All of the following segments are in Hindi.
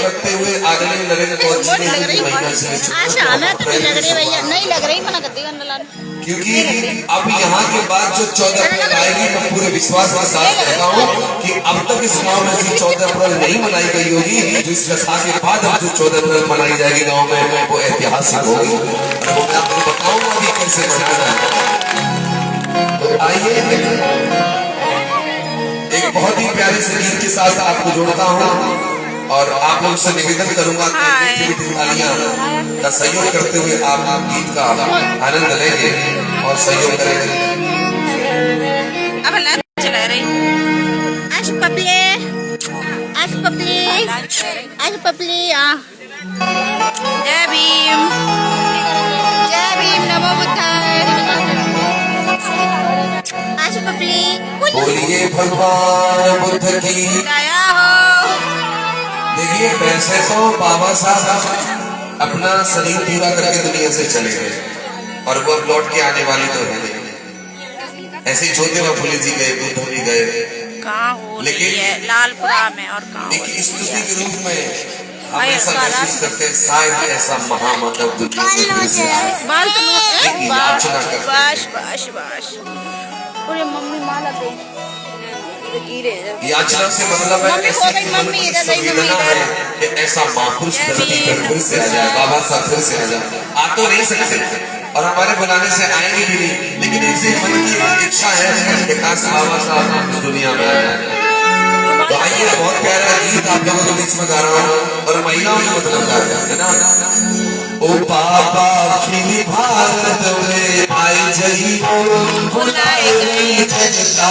रखते हुए आदरणीय नरेंद्र मोदी जी ने अच्छा मैं तो नहीं लग रही भैया, नहीं लग रही मना करती क्योंकि अब यहाँ के बाद जो 14 अप्रैल आएगी, मैं पूरे विश्वास के साथ कहता हूँ कि अब तक इस गांव में ऐसी 14 अप्रैल नहीं मनाई गई होगी। जो इस व्यथा के बाद अब जो 14 अप्रैल मनाई जाएगी गांव में, वो ऐतिहासिक होगी। मैं आपको बताऊंगा अभी कैसे मनाना है। तो आइए एक बहुत ही प्यारे से गीत के साथ आपको जोड़ता हूँ और आप लोग से निवेदन करूंगा कि मीठी तालियां का सहयोग करते हुए आप गीत का आनंद लेंगे और सहयोग करेंगे। जय भीम नमो बुद्धाय। बोलिए भगवान बुद्ध की दया हो। देखिए वैसे तो बाबा साहब अपना शरीर पूरा करके दुनिया से चले गए और वो लौट के आने वाली तो है। ऐसे ही छोटे फूले जी गए, बुद्ध भी गए, लेकिन लालपुरा में और एक स्तुति के रूप में हम ऐसा महसूस करते हैं शायद ऐसा महामानव दुनिया में मम्मी माला याचना से मतलब है कि ऐसा महापुरुष धरती पर फिर से आ जाए, बाबा साहब फिर से आ जाए। आ तो नहीं सकते और हमारे बुलाने से आएंगे भी नहीं, लेकिन इसी मन की इच्छा है कि काश बाबा साहब दुनिया में आ जाए। तो आइए बहुत प्यारा गीत आप लोगों के बीच में गा रहा हूँ और महिलाओं के मतलब गा रहा है ना। ओ बाबा फिर भारत में आई जई बुलाए गई जनता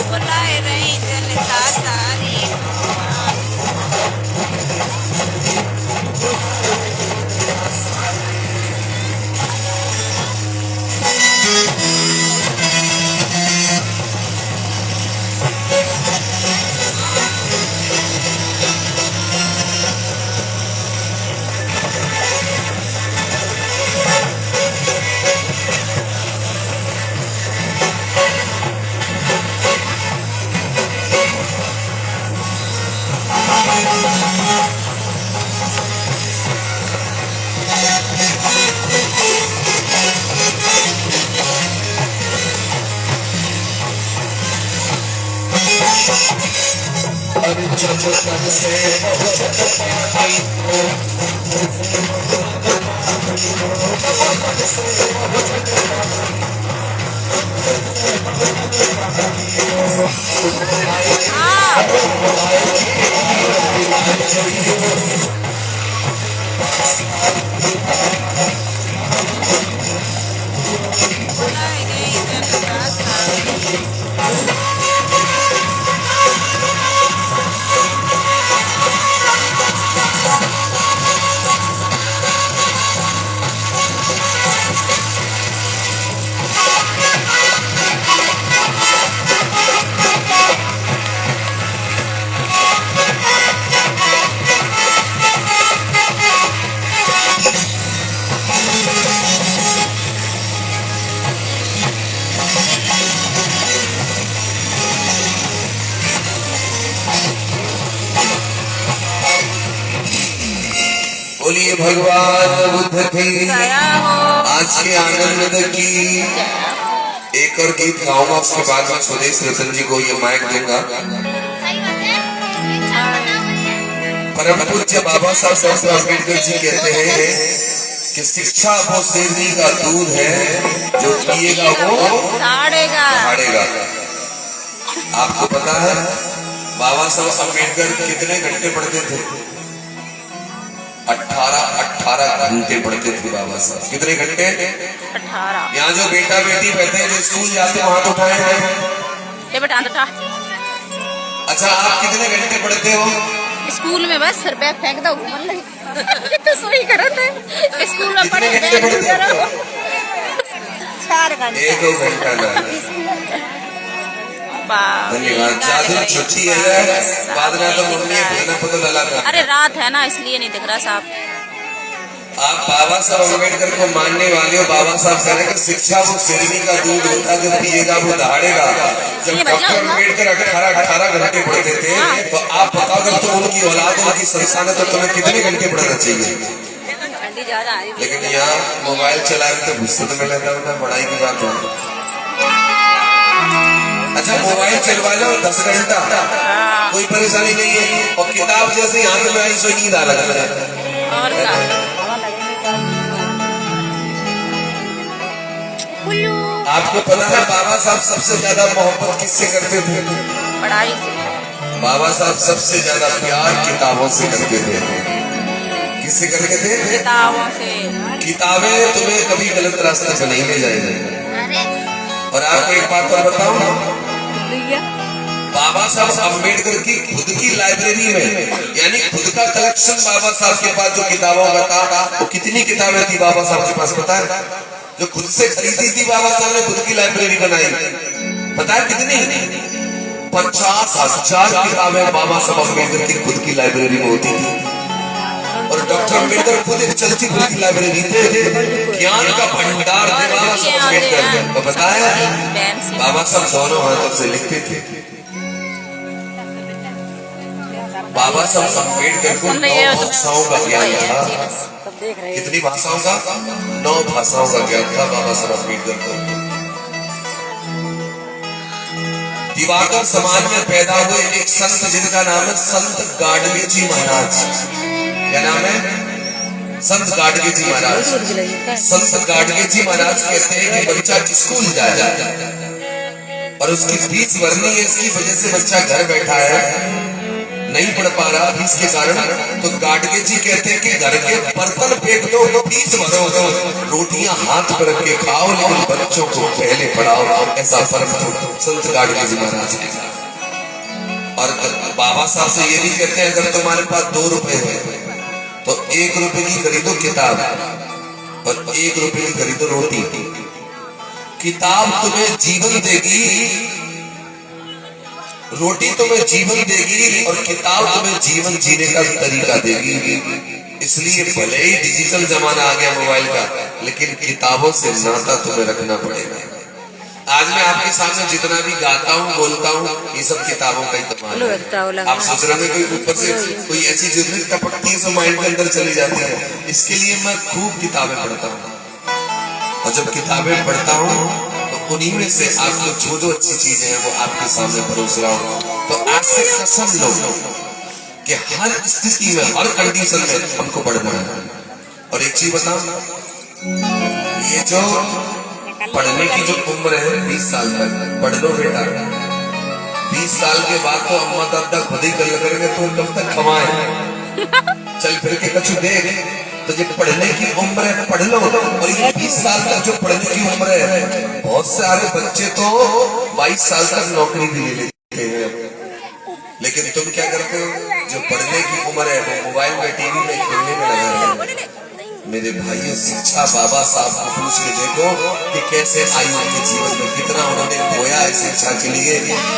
बुलाए रही जलता सारी बुलाए गई जलता सारी बोलिए भगवान बुद्ध की दया हो आज के आनंद की एक और गीत गाऊंगा, उसके बाद में स्वदेश रतन जी को ये माइक दूंगा। परम पूज्य बाबा साहब डॉक्टर अम्बेडकर जी कहते हैं कि शिक्षा वो शेरनी का दूध है, जो पिएगा वो दहाड़ेगा। आपको पता है बाबा साहब अम्बेडकर कितने घंटे पढ़ते थे? 18 घंटे पढ़ते थे बाबा साहब। कितने घंटे? 18। यहाँ जो बेटा बेटी बैठे हैं जो स्कूल जाते हैं वहां तो उठाए हैं। ये बेटा उठा। अच्छा, आप कितने घंटे पढ़ते हो? स्कूल में बस फिर बैग फेंक दो घूमन लगी तो सोई करत है स्कूल में पढ़े कितने बैग घंटे करो 4 घंटे 1-2 घंटा ना। धन्यवाद। जादू छुट्टी है बाद में तो मम्मी अपना पता लगा। अरे रात है ना इसलिए नहीं दिख रहा साहब। आप बाबा साहब अम्बेडकर को मानने वाले हो। बाबा साहब कह रहे हैं कि शिक्षा वो शेरनी का दूध होता है, जो पिएगा वो दहाड़ेगा। जब डॉक्टर अम्बेडकर 18 घंटे पढ़ते थे तो आप बताओ अगर तुम उनकी औलाद उनकी संतान है तो तुम्हें कितने घंटे पढ़ना चाहिए? लेकिन यहाँ मोबाइल चला के तो गुस्से में लेता हूँ, पढ़ाई की बात हो। अच्छा, मोबाइल चलवा लो 10 घंटा कोई परेशानी नहीं है, और किताब जैसे हाथ में आई सो नींद आ लगा। और क्या? आपको पता है बाबा साहब सबसे ज्यादा मोहब्बत किससे करते थे? पढ़ाई से। बाबा साहब सबसे ज्यादा प्यार किताबों से करते थे। किससे करते थे? किताबों से। किताबें तुम्हें कभी गलत रास्ते पे नहीं ले जाएगी। और आपको एक बात और बताऊं, बाबा साहब अम्बेडकर की खुद की लाइब्रेरी में, यानी खुद का कलेक्शन बाबा साहब के पास जो किताबों का था, वो कितनी किताबें थी बाबा साहब के पास पता है? जो खुद से खरीदी थी बाबा साहब ने, खुद की लाइब्रेरी बनाई, पता है कितनी? 50,000 किताबें बाबा साहब अम्बेडकर की खुद की लाइब्रेरी में होती थी। और डॉक्टर अम्बेडकर खुद एक चलती फिरती लाइब्रेरी थे, ज्ञान का भंडार थे बाबा साहब अम्बेडकर को। पता है बाबा साहब दोनों हाथों से लिखते थे। बाबा साहब अम्बेडकर को 9 भाषाओं का ज्ञान था। कितनी भाषाओं का? 9 भाषाओं का ज्ञान था बाबा साहब अम्बेडकर को। दिवाकर समाज में पैदा हुए एक संत जिनका नाम है संत गाडगे जी महाराज। क्या नाम है? संत गाडगे जी महाराज। संत गाडगे जी महाराज कहते हैं कि बच्चा स्कूल जाए और उसकी फीस भरनी है, इसकी वजह से बच्चा घर बैठा है, नहीं पढ़ पा रहा फीस के कारण, तो गाडगे जी कहते हैं कि घर के बर्तन फेंक दो, फीस भरो, रोटियां हाथ पर रख के खाओ, लेकिन बच्चों को पहले पढ़ाओ। ऐसा फर्क संत गाडगे जी महाराज ने। और बाबा साहब से ये भी कहते हैं, अगर तुम्हारे पास 2 रुपए है तो 1 रुपए की खरीदो किताब और 1 रुपए की खरीदो रोटी। किताब तुम्हें जीवन देगी, रोटी तुम्हें जीवन देगी, और किताब तुम्हें जीवन जीने का तरीका देगी। इसलिए भले ही डिजिटल जमाना आ गया मोबाइल का, लेकिन किताबों से नाता तुम्हें रखना पड़ेगा। आज मैं आपके सामने जितना भी गाता हूँ, बोलता हूँ, ये सब किताबों का ही कमाल है। आप सोच रहे हैं कोई ऊपर से कोई ऐसी चीजें टपकती है जो माइंड के अंदर चली जाती है। इसके लिए मैं खूब किताबें पढ़ता हूँ, और जब किताबें पढ़ता हूँ तो उन्हीं में से आपको जो जो अच्छी चीजें हैं वो आपके सामने परोस रहा हूँ। तो आज से कसम लो कि हर स्थिति में, हर कंडीशन में हमको पढ़ना है। और एक चीज बताऊं, ये जो पढ़ने की जो उम्र है 20 साल तक पढ़ लो बेटा। 20 साल के बाद तो अम्मा दादा खुद ही गल करेंगे, तो कब तक कमाए। चल फिर के कछु देख, तो जो पढ़ने की उम्र है पढ़ लो। और ये 20 साल तक जो पढ़ने की उम्र है, बहुत सारे बच्चे तो 22 साल तक नौकरी भी ले लेते हैं। लेकिन तुम क्या करते हो, जो पढ़ने की उम्र है वो मोबाइल में, टीवी में, खेलने में लगा रहते हैं। मेरे भाइयों, शिक्षा बाबा साहब को पूछ के देखो कि कैसे आई उनके जीवन में, कितना उन्होंने खोया है शिक्षा के लिए,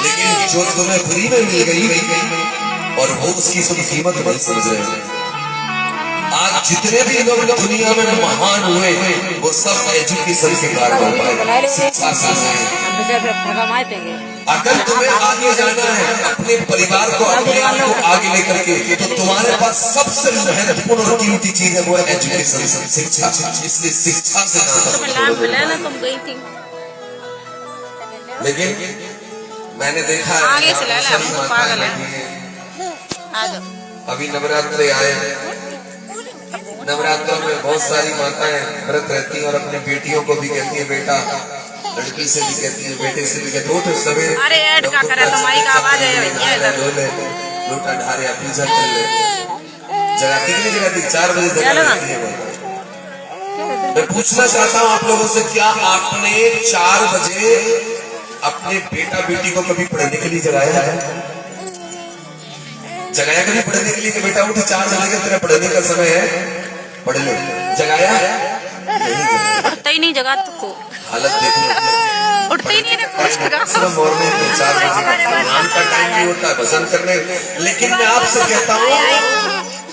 लेकिन जो तुम्हें फ्री में मिल गई और वो उसकी तुम कीमत नहीं समझ रहे हो। आज जितने भी लोग दुनिया में महान हुए वो सब एजुकेशन के कारण हो पाए, शिक्षा से हुए। अगर तुम्हें आगे जाना है अपने परिवार को, अपने आप को आगे लेकर के, तो तुम्हारे पास सबसे महत्वपूर्ण और कीमती चीज है वो है एजुकेशन, शिक्षा। इसलिए शिक्षा से लेकिन मैंने देखा अभी नवरात्रे आए, नवरात्रों में बहुत सारी माताएं व्रत रहती हैं और अपनी बेटियों को भी कहती है बेटा, लड़की से भी कहती है, बेटे से भी कहती है, उठ सवेरे अरे ऐड का करे तो माइक आवाज है भैया इधर लोटा ढारे पूजा कर ले। जगह कितनी जगह 4 बजे जगह है। मैं पूछना चाहता हूँ आप लोगों से, क्या आपने 4 बजे अपने बेटा बेटी को कभी पढ़ने के लिए जगाया है? जगाया कभी पढ़ने के लिए कि बेटा उठ 4 बजे का तेरा पढ़ने का समय है, पढ़ ले? जगाया उठता ही नहीं, जगा तो हालत देखो, उठता ही नहीं है। सुबह मॉर्निंग में 4 बजे नाम का टाइम भी होता है भजन करने। लेकिन मैं आपसे कहता हूँ,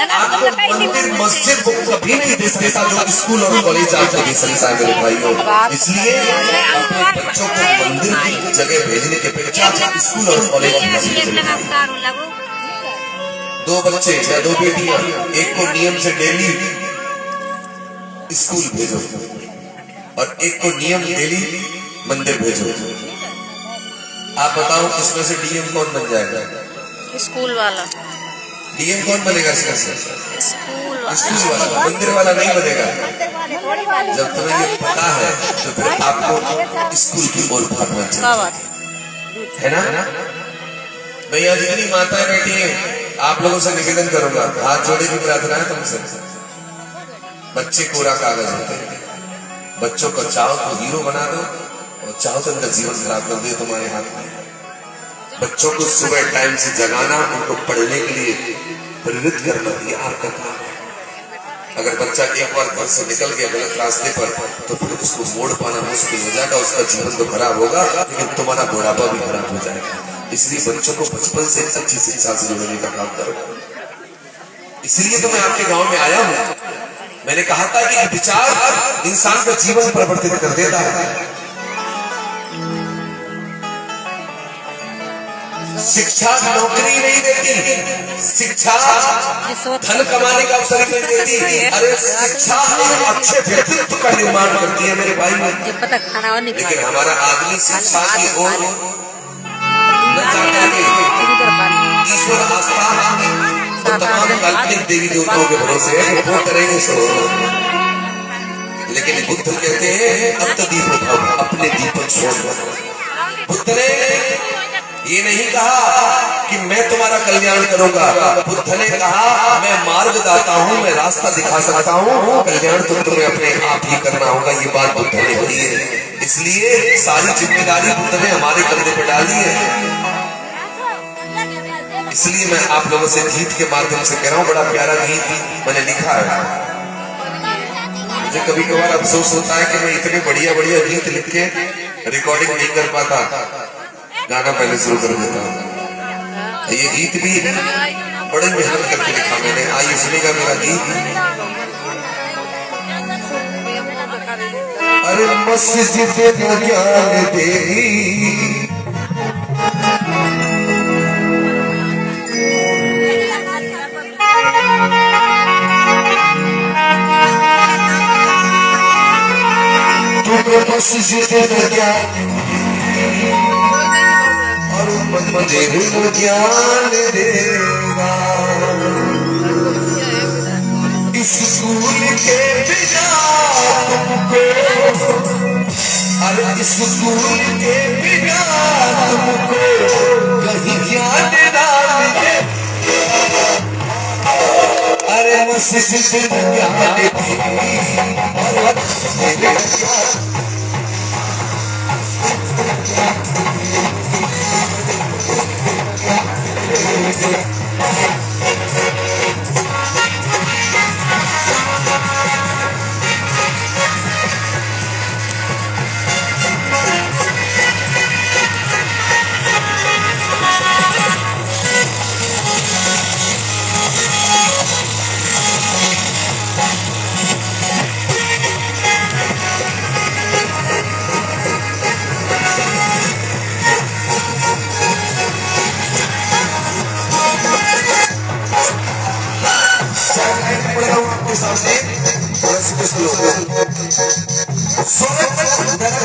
आपको मंदिर मस्जिद वो कभी नहीं दे सकता जो स्कूल और कॉलेज आपको दे सकता है मेरे भाइयों। इसलिए अपने बच्चों को मंदिर की जगह भेजने के अपेक्षा स्कूल और कॉलेज में 2 बच्चे या 2 बेटियां, एक को नियम से डेली स्कूल भेजो और एक को नियम डेली मंदिर भेजो। आप बताओ इसमें से डीएम कौन बन जाएगा? स्कूल वाला। डीएम कौन बनेगा इसमें से? स्कूल वाला, मंदिर वाला नहीं बनेगा। जब तुम्हें ये पता है तो फिर आपको स्कूल की ओर भागना चाहिए, है ना? मैं यहाँ जितनी माताएं बैठी हैं आप लोगों से निवेदन करूंगा, हाथ जोड़े की प्रार्थना है तुमसे। बच्चे कोरा कागज होते हैं, बच्चों को चाहो तो हीरो बना दो और चाहो तो उनका जीवन खराब कर दे, तुम्हारे हाथ में। बच्चों को सुबह टाइम से जगाना, उनको पढ़ने के लिए प्रेरित करना, ये आपका काम है। अगर बच्चा एक बार घर से निकल गया गलत रास्ते पर तो फिर उसको मोड़ पाना मुश्किल हो जाएगा। उसका जीवन तो खराब होगा लेकिन तुम्हारा बुढ़ापा भी खराब हो जाएगा। इसलिए बच्चों को बचपन से अच्छी शिक्षा से जोड़ने का काम करो। इसलिए तो मैं आपके गांव में आया हूं। मैंने कहा था कि विचार इंसान का जीवन परिवर्तित कर देता है। शिक्षा नौकरी नहीं देती, शिक्षा धन कमाने का अवसर नहीं देती। अरे शिक्षा एक अच्छे व्यक्तित्व का निर्माण करती है मेरे भाई। लेकिन हमारा आदमी शिक्षा की ओर न जाकर ईश्वर आस्था तो तमाम काल्पनिक देवी देवताओं के भरोसे है, वो करेंगे सो। लेकिन बुद्ध कहते हैं अब तो दीप उठाओ, अपने दीपक छोड़ दो। बुद्ध ने ये नहीं कहा कि मैं तुम्हारा कल्याण करूंगा। बुद्ध ने कहा मैं मार्गदाता हूँ, मैं रास्ता दिखा सकता हूँ, कल्याण तो तुम्हें अपने आप ही करना होगा। ये बात बुद्ध ने कही है। इसलिए सारी जिम्मेदारी बुद्ध ने हमारे कंधे पर डाली है। इसलिए मैं आप लोगों से गीत के माध्यम से कह रहा हूँ, बड़ा प्यारा गीत मैंने लिखा है। मुझे कभी कभार अफसोस होता है कि मैं इतने बढ़िया बढ़िया गीत लिख के रिकॉर्डिंग नहीं कर पाता, गाना पहले शुरू कर देता। ये गीत भी बड़ी मेहनत करके लिखा मैंने। आइए सुनेगा मेरा गीत। अरे मस्जिद में ज्ञान देगी, मस्जिद में ज्ञान और मंदिर में ज्ञान देगा। स्कूल के बिना तुमको, अरे स्कूल के बिना तुमको कहीं ज्ञान ना मिले। अरे मस्जिद में ज्ञान देगी और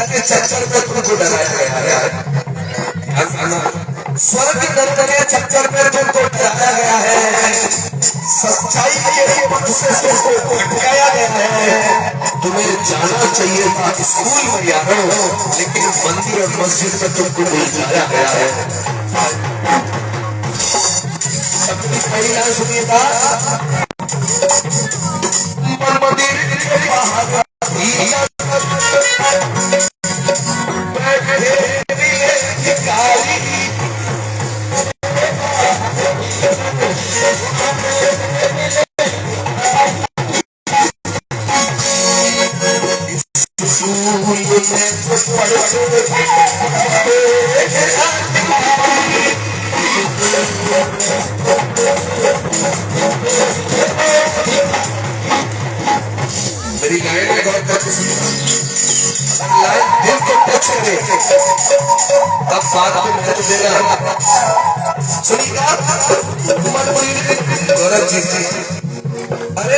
के चक्कर में तुमको डराया गया है। स्वर्ग नरक के चक्कर में तुमको डराया गया है। सच्चाई के पथ से तुमको भटकाया गया है। तुम्हें जाना चाहिए था स्कूल में यारो, लेकिन मंदिर और मस्जिद में तुमको बुलाया गया है। अपनी पहली लाइन सुनिएगा। मंदिर के बाहर मेरी लाइन में गौर करके लाइन दिल को टच करे तब बात को महत्व देना। सुनिएगा गौरव जी। अरे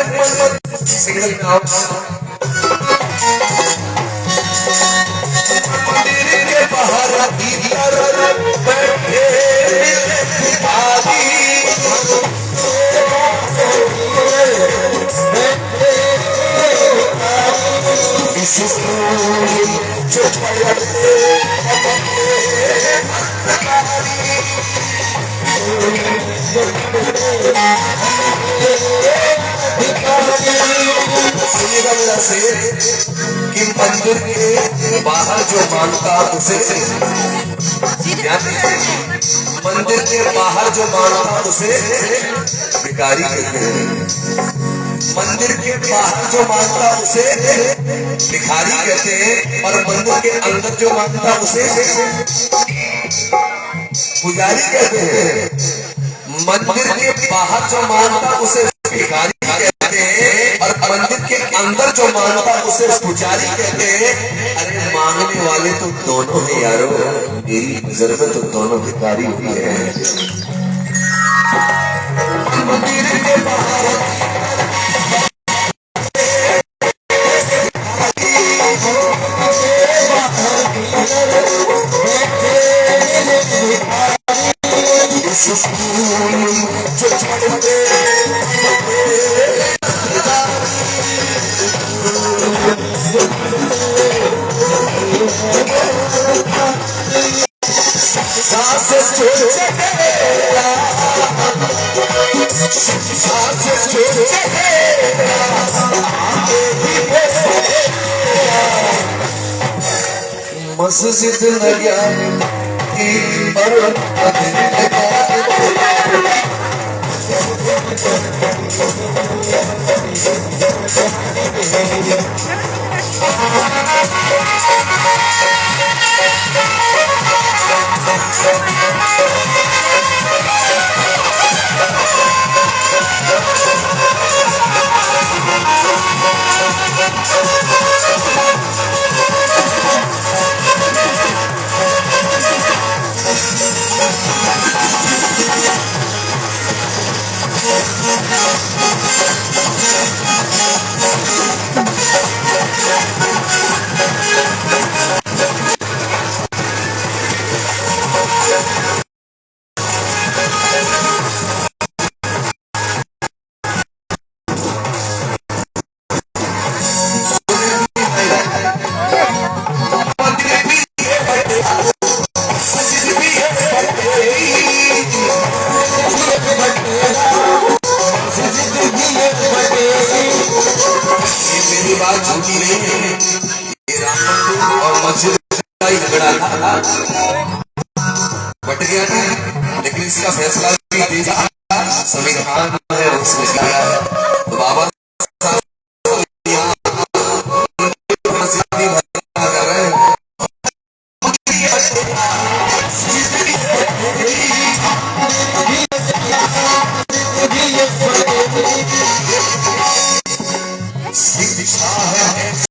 सिग्नल का मंदिर के बाहर बैठे सुनिएगा मेरा शेर कि मंदिर के बाहर जो मानता उसे, मंदिर के बाहर जो मानता उसे भिखारी कहते हैं। मंदिर के बाहर जो मानता उसे भिखारी कहते हैं, और मंदिर के अंदर जो मानता उसे पुजारी कहते हैं। मंदिर के बाहर जो मानता उसे भिखारी कहते हैं, और मंदिर के अंदर जो मानता उसे पुजारी कहते हैं। अरे मांगने वाले तो दोनों हैं यारो, मेरी नजर में तो दोनों भिखारी भी है। मंदिर के बाहर मस्जिद न गया बात झूठी नहीं है। ये राम मंदिर और मस्जिद का ही झगड़ा था, बट गया था, लेकिन इसका फैसला भी देश संविधान है उसने किया है। तो बाबा साहब कर रहे हैं।